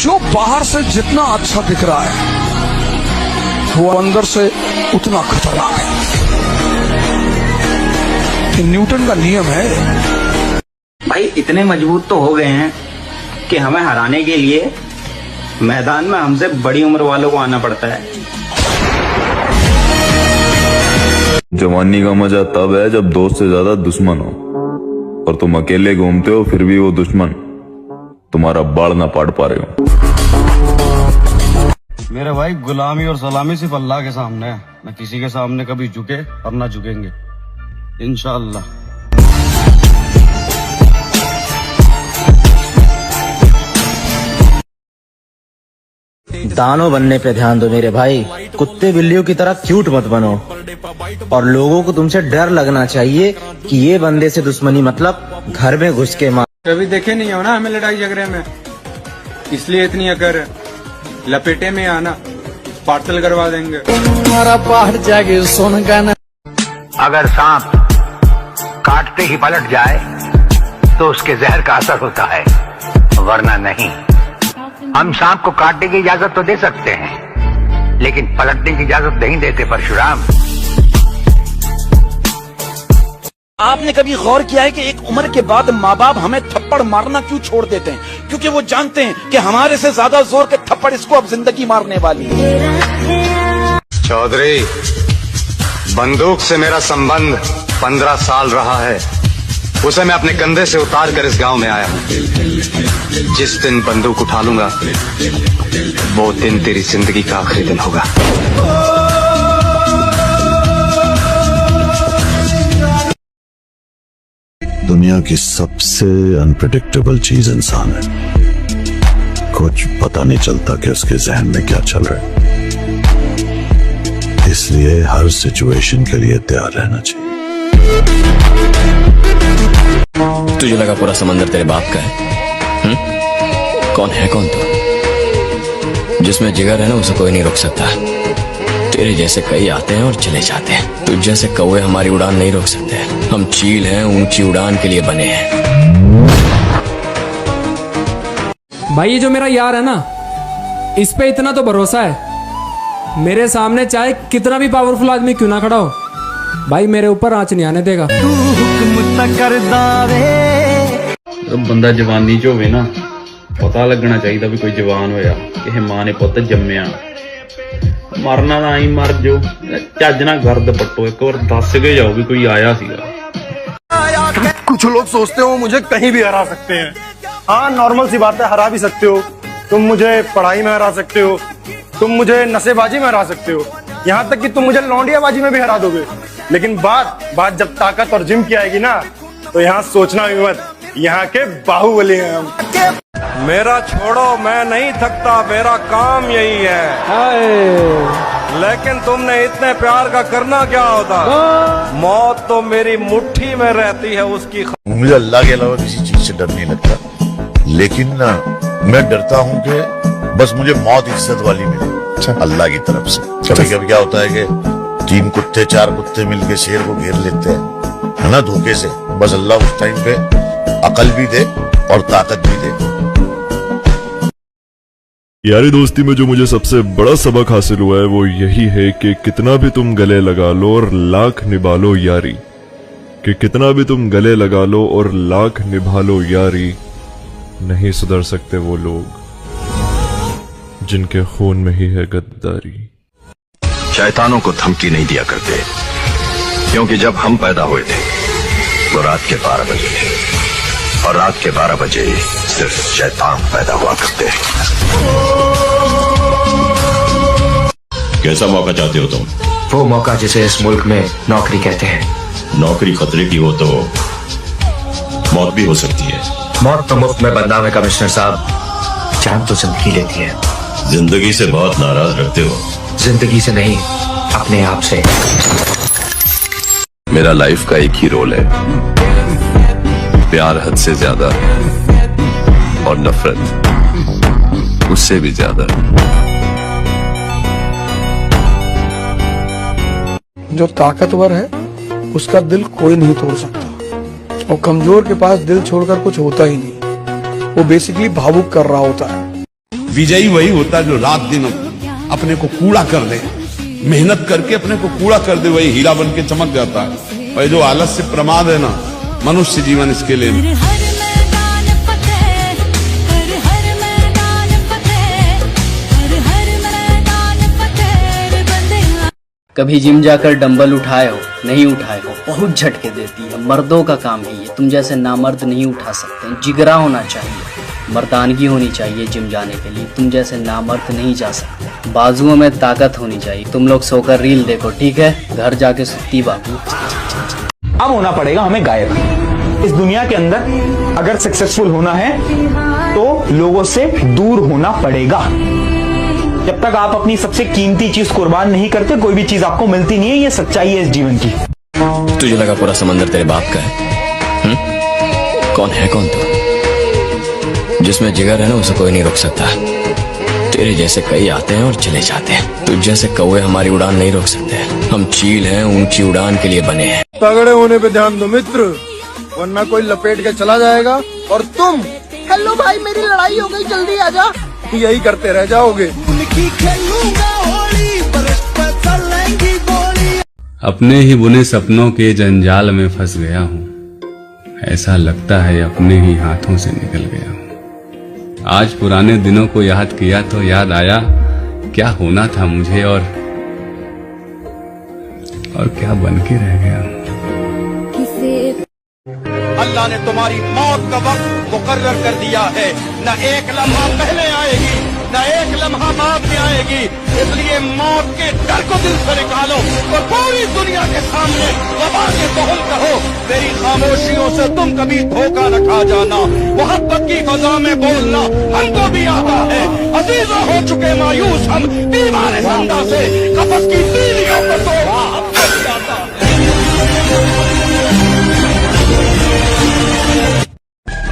जो बाहर से जितना अच्छा दिख रहा है वो अंदर से उतना खतरनाक है। ये न्यूटन का नियम है। भाई इतने मजबूत तो हो गए हैं कि हमें हराने के लिए मैदान में हमसे बड़ी उम्र वालों को आना पड़ता है। जवानी का मजा तब है जब दोस्त से ज्यादा दुश्मन हो, और तुम अकेले घूमते हो फिर भी वो दुश्मन तुम्हारा बाड़ ना पाड़ पा रहे हो। मेरे भाई गुलामी और सलामी सिर्फ अल्लाह के सामने है, न किसी के सामने कभी झुके और ना झुकेंगे इंशाअल्लाह। दानव बनने पे ध्यान दो मेरे भाई, कुत्ते बिल्लियों की तरह क्यूट मत बनो। और लोगों को तुमसे डर लगना चाहिए कि ये बंदे से दुश्मनी मतलब घर में घुस के मार। कभी देखे नहीं हो ना हमें लड़ाई झगड़े में, इसलिए इतनी अगर लपेटे में आना पार्सल करवा देंगे। तुम्हारा पाठ जाके सोन का ना। अगर सांप काटते ही पलट जाए तो उसके जहर का असर होता है, वरना नहीं। हम सांप को काटने की इजाजत तो दे सकते हैं, लेकिन पलटने की इजाजत नहीं देते परशुराम। आपने कभी गौर किया है कि एक उम्र के बाद माँ बाप हमें थप्पड़ मारना क्यों छोड़ देते हैं? क्योंकि वो जानते हैं कि हमारे से ज्यादा जोर के थप्पड़ इसको अब जिंदगी मारने वाली है। चौधरी, बंदूक से मेरा संबंध 15 साल रहा है। उसे मैं अपने कंधे से उतार कर इस गांव में आया हूं। जिस दिन बंदूक उठा लूंगा वो दिन तेरी जिंदगी का आखिरी दिन होगा। दुनिया की सबसे अनप्रेडिक्टेबल चीज इंसान है। कुछ पता नहीं चलता कि उसके जहन में क्या चल रहा है, इसलिए हर सिचुएशन के लिए तैयार रहना चाहिए। तुझे लगा पूरा समंदर तेरे बाप का है? कौन है कौन तू? जिसमें जिगर है ना उसे कोई नहीं रोक सकता। तेरे जैसे कई आते हैं और चले जाते हैं, तुझ जैसे कौवे हमारी उड़ान नहीं रोक सकते। हम चील हैं, ऊंची उड़ान के लिए बने हैं। भाई ये जो मेरा यार है ना, इस पे इतना तो भरोसा है, मेरे सामने चाहे कितना भी पावरफुल आदमी क्यों ना खड़ा हो, भाई मेरे ऊपर आंच नहीं आने देगा। बंदा जवानी च होवे ना, पता लगना चाहिए भी कोई जवान होया कि मां ने पुत जम्मिया। मरना ना ही मर जो, झज ना गर्द पट्टो, एक बार दस के जाओ भी कोई आया सीगा। कुछ लोग सोचते हो मुझे कहीं भी हरा सकते हैं। हाँ, नॉर्मल सी बात है, हरा भी सकते हो। तुम मुझे पढ़ाई में हरा सकते हो, तुम मुझे नशेबाजी में हरा सकते हो, यहाँ तक कि तुम मुझे लौंडियाबाजी में भी हरा दोगे। लेकिन बात जब ताकत और जिम की आएगी ना, तो यहाँ सोचना भी मत, यहाँ के बाहुबली हैं हम। मेरा छोड़ो, मैं नहीं थकता, मेरा काम यही है। लेकिन तुमने इतने प्यार का करना क्या होता? मौत तो मेरी मुट्ठी में रहती है उसकी। मुझे अल्लाह के अलावा किसी चीज से डर नहीं लगता, लेकिन मैं डरता हूँ कि बस मुझे मौत इज्जत वाली मिले अल्लाह की तरफ से। कभी कभी क्या होता है कि 3 कुत्ते 4 कुत्ते मिलके शेर को घेर लेते हैं, है ना, धोखे से। बस अल्लाह उस टाइम पे अकल भी दे और ताकत भी दे। यारी दोस्ती में जो मुझे सबसे बड़ा सबक हासिल हुआ है वो यही है कि कितना भी तुम गले लगा लो और लाख निभा लो यारी, कि कितना भी तुम गले लगा लो और लाख निभा लो यारी, नहीं सुधर सकते वो लोग जिनके खून में ही है गद्दारी। शैतानों को धमकी नहीं दिया करते, क्योंकि जब हम पैदा हुए थे वो रात के 12 बजे थे, और रात के 12 बजे सिर्फ शैतान पैदा हुआ करते। कैसा मौका चाहते हो तुम? वो मौका जिसे इस मुल्क में नौकरी कहते हैं। नौकरी खतरे की हो तो मौत भी हो सकती है। मौत तो मुफ्त में बदनाम है कमिश्नर साहब, जान तो जिंदगी लेती है। जिंदगी से बहुत नाराज रहते हो। जिंदगी से नहीं, अपने आप से। मेरा लाइफ का एक ही रोल है, प्यार हद से ज्यादा और नफरत उससे भी ज्यादा। जो ताकतवर है उसका दिल कोई नहीं तोड़ सकता, और कमजोर के पास दिल छोड़कर कुछ होता ही नहीं। वो बेसिकली भावुक कर रहा होता है। विजयी वही होता है जो रात दिन अपने को कूड़ा कर दे, मेहनत करके अपने को कूड़ा कर दे, वही हीरा बन के चमक जाता है। और जो आलस्य प्रमाद है ना, मनुष्य जीवन इसके लिए कभी जिम जाकर डंबल उठाए हो, नहीं उठाए हो, बहुत झटके देती है। मर्दों का काम है ये, तुम जैसे नामर्द नहीं उठा सकते। जिगरा होना चाहिए, मर्दानगी होनी चाहिए जिम जाने के लिए, तुम जैसे नामर्द नहीं जा सकते। बाजुओं में ताकत होनी चाहिए। तुम लोग सोकर रील देखो, ठीक है? घर जाके सुत्ती बाबू। अब होना पड़ेगा हमें गायब इस दुनिया के अंदर। अगर सक्सेसफुल होना है तो लोगों से दूर होना पड़ेगा। जब तक आप अपनी सबसे कीमती चीज कुर्बान नहीं करते, कोई भी चीज आपको मिलती नहीं है। ये सच्चाई है इस जीवन की। तुझे लगा पूरा समंदर तेरे बाप का है? कौन है कौन तू? जिसमें जिगर है ना, उसे कोई नहीं रोक सकता। तेरे जैसे कई आते हैं और चले जाते हैं। तुझ जैसे कौवे हमारी उड़ान नहीं रोक सकते। हम चील हैं, ऊंची उड़ान के लिए बने हैं। तगड़े होने पे ध्यान दो मित्र, वरना कोई लपेट के चला जाएगा और तुम हेलो भाई मेरी लड़ाई हो गई जल्दी आजा, यही करते रह जाओगे। अपने ही बुने सपनों के जंजाल में फंस गया हूँ। ऐसा लगता है अपने ही हाथों से निकल गया हूँ। आज पुराने दिनों को याद किया तो याद आया क्या होना था मुझे और क्या बन के रह गया। अल्लाह ने तुम्हारी मौत का वक्त मुकर्रर कर दिया है। न एक लम्हा पहले आएगी, न एक लम्हा बाद में आएगी। इसलिए मौत के डर को दिल से निकालो और पूरी दुनिया के सामने वबा के तोहल कहो। मेरी खामोशियों से तुम कभी धोखा न खा जाना। मोहब्बत की फजा में बोलना हमको भी आता है। अजीजा हो चुके मायूस हम दीवाने जिंदा से, कफस की तीलियों को तोड़ा हमको भी आता है।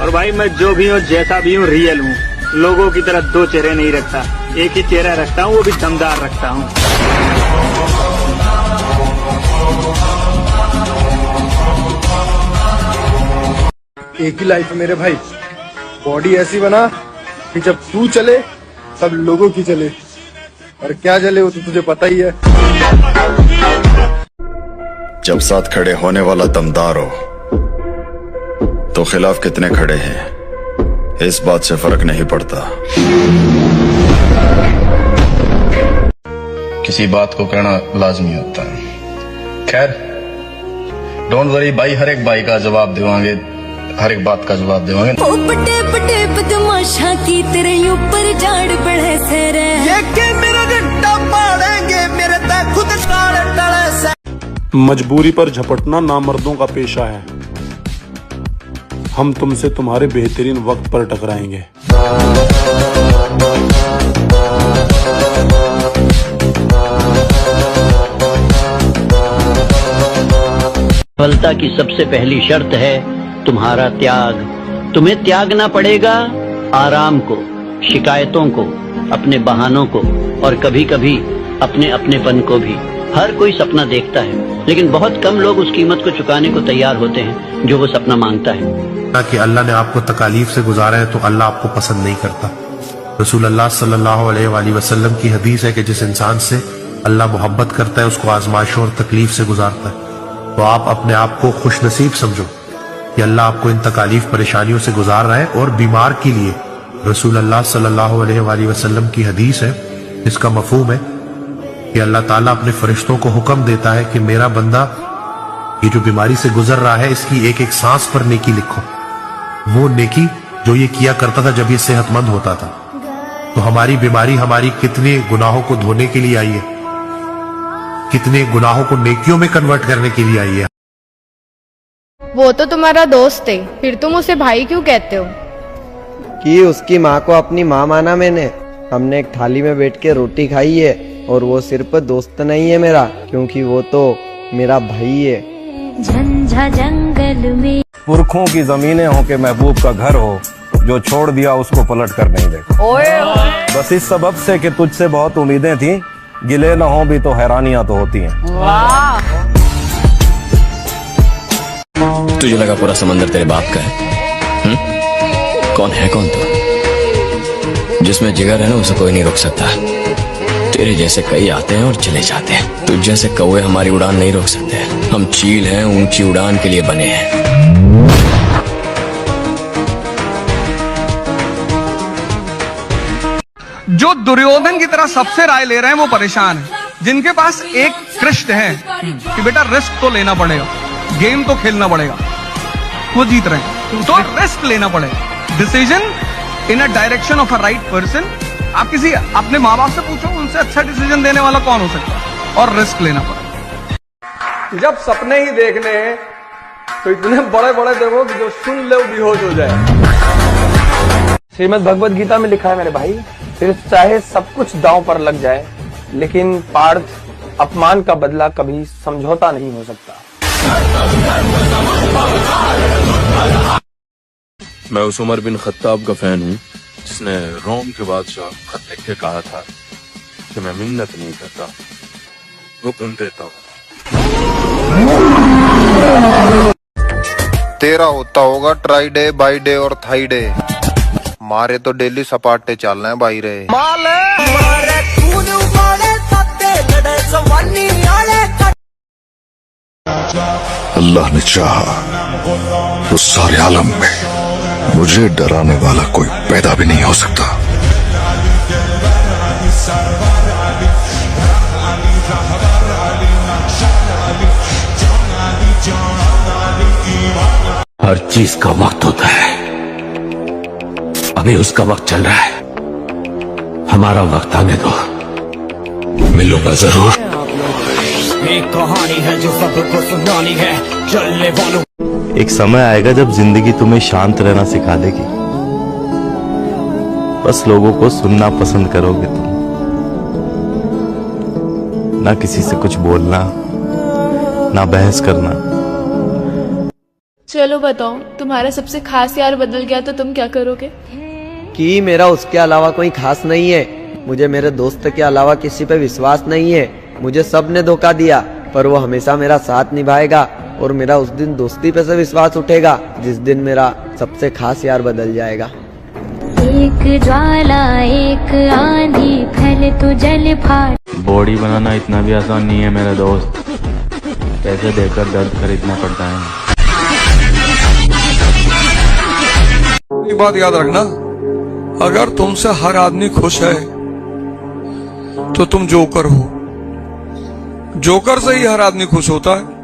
और भाई मैं जो भी हूँ, जैसा भी हूँ, रियल हूँ। लोगों की तरह दो चेहरे नहीं रखता, एक ही चेहरा रखता हूँ, वो भी दमदार रखता हूँ। एक ही लाइफ है मेरे भाई, बॉडी ऐसी बना कि जब तू चले सब लोगों की चले, और क्या चले वो तो तुझे पता ही है। जब साथ खड़े होने वाला दमदार हो तो खिलाफ कितने खड़े हैं इस बात से फर्क नहीं पड़ता। किसी बात को कहना लाजमी होता है। खैर डोंट वरी भाई, हर एक भाई का जवाब देवांगे, हर एक बात का जवाब देवांगे। बड़े बड़े बदमाशा की तेरे ऊपर झाड़ बढ़े से रे, ये के मेरा घंटा पाड़ेंगे मेरे तक खुद काले टले से। मजबूरी पर झपटना नामर्दों का पेशा है। हम तुमसे तुम्हारे बेहतरीन वक्त पर टकराएंगे। सफलता की सबसे पहली शर्त है तुम्हारा त्याग। तुम्हें त्यागना पड़ेगा आराम को, शिकायतों को, अपने बहानों को और कभी कभी अपने अपनेपन को भी। हर कोई सपना देखता है, लेकिन बहुत कम लोग उस कीमत को चुकाने को तैयार होते हैं जो वो सपना मांगता है। कि अल्लाह ने आपको तकालीफ से गुजारा है तो अल्लाह आपको पसंद नहीं करता। रसूल अल्लाह सल्लल्लाहु अलैहि वसल्लम की हदीस है कि जिस इंसान से अल्लाह मोहब्बत करता है उसको आजमाइशों और तकलीफ से गुजारता है। तो आप अपने आप को खुशनसीब समझो कि अल्लाह आपको इन तकालीफ परेशानियों से गुजार रहा है। और बीमार के लिए रसूल अल्लाह सल्लल्लाहु अलैहि वसल्लम की हदीस है, इसका मफहूम है कि अल्लाह ताला अपने फरिश्तों को हुक्म देता है कि मेरा बंदा ये जो बीमारी से गुजर रहा है इसकी एक एक सांस पर नेकी लिखो। वो नेकी जो ये किया करता था जब ये सेहतमंद होता था। तो हमारी बीमारी हमारी कितने गुनाहों को धोने के लिए आई है, कितने गुनाहों को नेकियों में कन्वर्ट करने के लिए आई है। वो तो तुम्हारा दोस्त है, फिर तुम उसे भाई क्यों कहते हो? कि उसकी माँ को अपनी माँ माना मैंने। हमने एक थाली में बैठ के रोटी खाई है और वो सिर्फ दोस्त नहीं है मेरा, क्योंकि वो तो मेरा भाई है। झंझा जंगल में पुरखों की जमीनें हो के महबूब का घर हो, जो छोड़ दिया उसको पलट कर नहीं देखा। बस इस सबब से कि तुझसे बहुत उम्मीदें थी, गिले न हो भी तो हैरानियां तो होती हैं। तुझे लगा पूरा समंदर तेरे बाप का है? कौन है कौन तू? जिसमें जिगर है ना उसे कोई नहीं रोक सकता। तेरे जैसे कई आते हैं और चले जाते हैं। तुझ जैसे कौवे हमारी उड़ान नहीं रोक सकते। हम चील हैं, ऊंची उड़ान के लिए बने हैं। जो दुर्योधन की तरह सबसे राय ले रहे हैं वो परेशान है। जिनके पास एक कृष्ण है कि बेटा रिस्क तो लेना पड़ेगा, गेम तो खेलना पड़ेगा, वो जीत रहे हैं। तो रिस्क लेना पड़ेगा। Decision in a direction of a right person. आप किसी अपने माँ बाप से पूछो, उनसे अच्छा डिसीजन देने वाला कौन हो सकता है। और रिस्क लेना पड़ेगा। जब सपने ही देखने हैं तो इतने बड़े बड़े देखो कि जो सुन ले वो बेहोश हो जाए। श्रीमद् भगवद गीता में लिखा है मेरे भाई, फिर चाहे सब कुछ दांव पर लग जाए लेकिन पार्थ अपमान का बदला कभी समझौता नहीं हो सकता। मैं उस उमर बिन खत्ताब का फैन हूँ जिसने रोम के बादशाह खत लिख के कहा था कि मैं मिन्नत नहीं करता, हुक्म देता हूँ। तेरा होता होगा ट्राई डे, बाई डे और थाई डे। मारे तो डेली सपाटे चल रहे हैं भाई रे। अल्लाह ने चाहा तो सारे आलम में मुझे डराने वाला कोई पैदा भी नहीं हो सकता। हर चीज का वक्त होता है। अभी उसका वक्त चल रहा है, हमारा वक्त आने दो, मिलूंगा जरूर। एक कहानी है जो सबको सुनानी है, चलने वालों। एक समय आएगा जब जिंदगी तुम्हें शांत रहना सिखा देगी। बस लोगों को सुनना पसंद करोगे तुम, ना किसी से कुछ बोलना, ना बहस करना। चलो बताओ, तुम्हारा सबसे खास यार बदल गया तो तुम क्या करोगे? कि मेरा उसके अलावा कोई खास नहीं है। मुझे मेरे दोस्त के अलावा किसी पे विश्वास नहीं है। मुझे सबने धोखा दिया पर वो हमेशा मेरा साथ निभाएगा। और मेरा उस दिन दोस्ती पे से विश्वास उठेगा जिस दिन मेरा सबसे खास यार बदल जाएगा। एक ज्वाला एक आंधी फैले तो जल फाट। बॉडी बनाना इतना भी आसान नहीं है मेरा दोस्त, पैसे देकर दर्द खरीदना पड़ता है। एक बात याद रखना, अगर तुमसे हर आदमी खुश है तो तुम जोकर हो। जोकर से ही हर आदमी खुश होता है।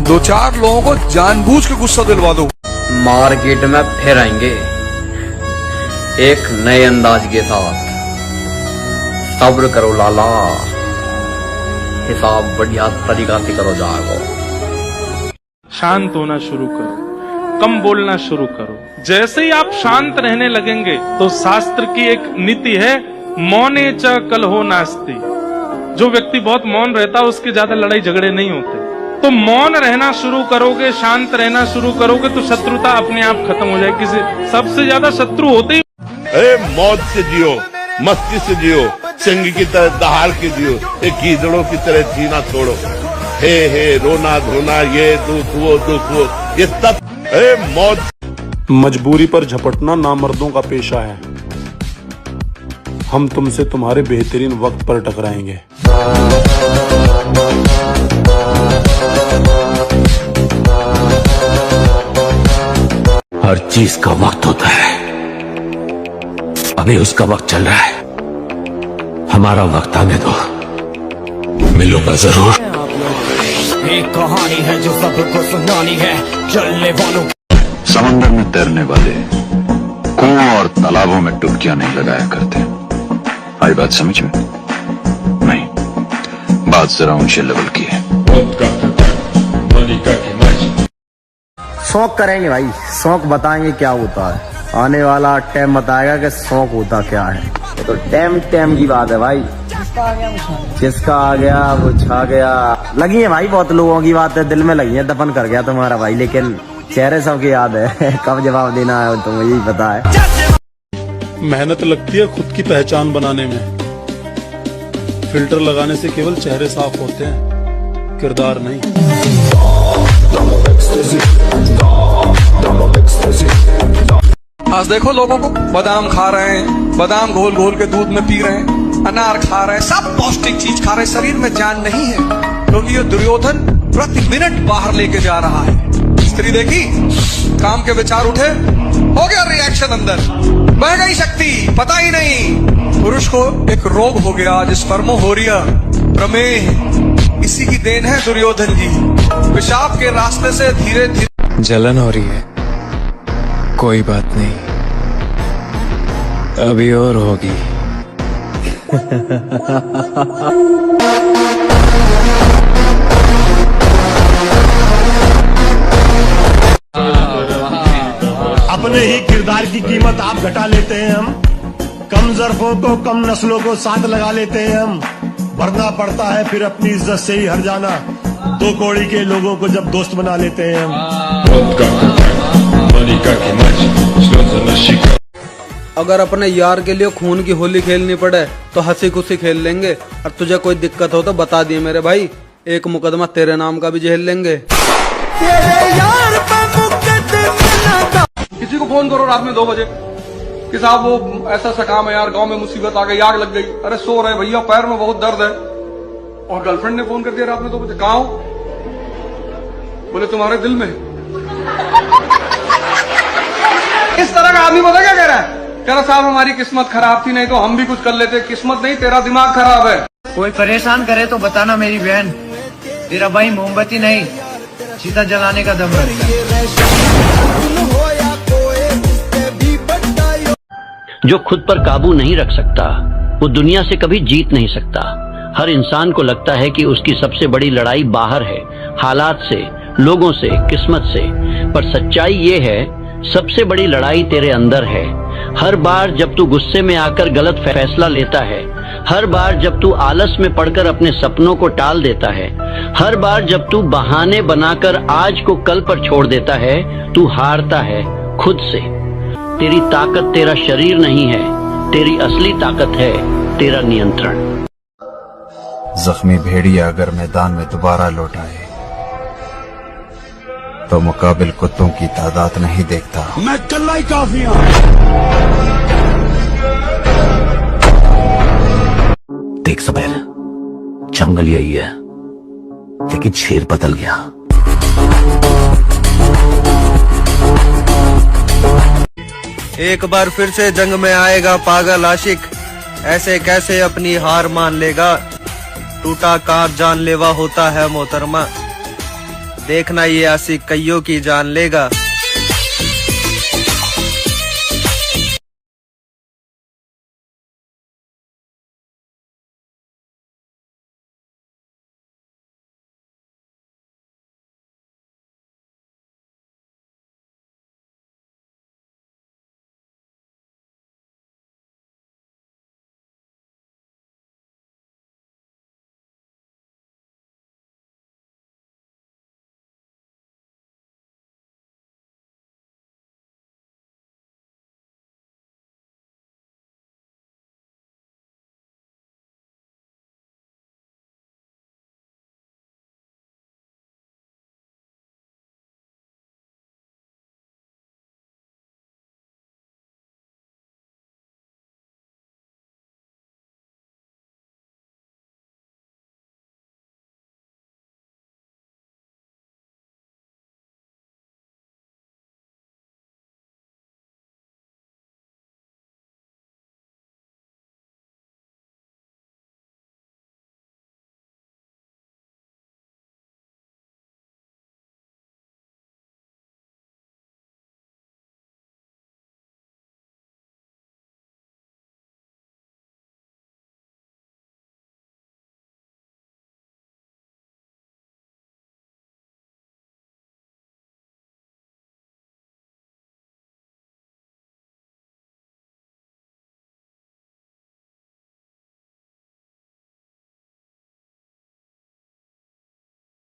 दो चार लोगों को जानबूझ के गुस्सा दिलवा दो। मार्केट में फिर आएंगे एक नए अंदाज के साथ। सब्र करो लाला, हिसाब बढ़िया तरीका से करो जाओ। शांत होना शुरू करो, कम बोलना शुरू करो। जैसे ही आप शांत रहने लगेंगे तो शास्त्र की एक नीति है, मौने च कलहो नास्ति। जो व्यक्ति बहुत मौन रहता है उसके ज्यादा लड़ाई झगड़े नहीं होते। तो मौन रहना शुरू करोगे, शांत रहना शुरू करोगे तो शत्रुता अपने आप खत्म हो जाएगी। सबसे ज्यादा शत्रु होते ही मौत से जियो, मस्ती से जियो, सिंह की तरह दहाड़ के जियो, एक गीदड़ों की तरह जीना छोड़ो। हे रोना धोना, ये दुख वो, ये सब मौत। मजबूरी पर झपटना नामर्दों का पेशा है। हम तुमसे तुम्हारे बेहतरीन वक्त पर टकराएंगे। हर चीज का वक्त होता है, अभी उसका वक्त चल रहा है, हमारा वक्त आने दो, मिलूंगा जरूर। एक कहानी है जो सबको सुनानी है, चलने वालों। समंदर में तैरने वाले कुओं और तालाबों में डुबकियां नहीं लगाया करते। आई बात समझ में? नहीं, बात जरा ऊंचे लेवल की है। शौक करेंगे भाई, शौक बताएंगे क्या होता है। आने वाला टाइम बताएगा कि शौक होता क्या है। तो टाइम की बात है भाई, जिसका आ गया वो छा गया। लगी है भाई, बहुत लोगों की बात है दिल में लगी है। दफन कर गया तुम्हारा भाई, लेकिन चेहरे सबके याद है। कब जवाब देना है तो मुझे ही पता है। मेहनत लगती है खुद की पहचान बनाने में। फिल्टर लगाने से केवल चेहरे साफ होते हैं, किरदार नहीं। आज देखो लोगों को बादाम खा रहे हैं, बादाम घोल घोल के दूध में पी रहे हैं, अनार खा रहे हैं, सब पौष्टिक चीज खा रहे हैं, शरीर में जान नहीं है, क्योंकि ये दुर्योधन प्रति मिनट बाहर लेके जा रहा है। स्त्री देखी, काम के विचार उठे, हो गया रिएक्शन अंदर, बह गई शक्ति, पता ही नहीं। पुरुष को एक रोग हो गया आज, स्पर्मोहोरिया, प्रमेह, इसी की देन है दुर्योधन जी। पेशाब के रास्ते से धीरे धीरे जलन हो रही है, कोई बात नहीं, अभी और होगी। अपने ही किरदार की कीमत आप घटा लेते हैं हम, कम ज़र्फ़ों को कम नस्लों को साथ लगा लेते हैं हम, भरना पड़ता है फिर अपनी इज्जत से ही हर जाना, दो कौड़ी के लोगों को जब दोस्त बना लेते हैं हम। अगर अपने यार के लिए खून की होली खेलनी पड़े तो हंसी खुशी खेल लेंगे, और तुझे कोई दिक्कत हो तो बता दिए मेरे भाई, एक मुकदमा तेरे नाम का भी झेल लेंगे। किसी को फोन करो रात में 2 बजे कि साहब वो ऐसा सा काम है यार, गांव में मुसीबत आ गई, आग लग गई, अरे सो रहे भैया, पैर में बहुत दर्द है, और गर्लफ्रेंड ने फोन कर दिया रात में 2 बजे, कहाँ हो? बोले तुम्हारे दिल में। इस तरह का आदमी पता क्या कह रहा है, कह रहा साहब हमारी किस्मत खराब थी, नहीं तो हम भी कुछ कर लेते। किस्मत नहीं, तेरा दिमाग खराब है। कोई परेशान करे तो बताना मेरी बहन, तेरा भाई मोमबत्ती नहीं सीता जलाने का दम रखता है। जो खुद पर काबू नहीं रख सकता वो दुनिया से कभी जीत नहीं सकता। हर इंसान को लगता है कि उसकी सबसे बड़ी लड़ाई बाहर है, हालात से, लोगों से, किस्मत से, पर सच्चाई ये है सबसे बड़ी लड़ाई तेरे अंदर है। हर बार जब तू गुस्से में आकर गलत फैसला लेता है, हर बार जब तू आलस में पड़कर अपने सपनों को टाल देता है, हर बार जब तू बहाने बनाकर आज को कल पर छोड़ देता है, तू हारता है खुद से। तेरी ताकत तेरा शरीर नहीं है, तेरी असली ताकत है तेरा नियंत्रण। जख्मी भेड़िया अगर मैदान में दोबारा लौट आए तो मुकाबिल कुत्तों की तादाद नहीं देखता। मैं कल्ला ही काफी हूं। देख सबेर, जंगल यही है, लेकिन शेर बदल गया। एक बार फिर से जंग में आएगा पागल आशिक, ऐसे कैसे अपनी हार मान लेगा, टूटा कांच जानलेवा होता है मोहतरमा, देखना ये आशिक कईयों की जान लेगा।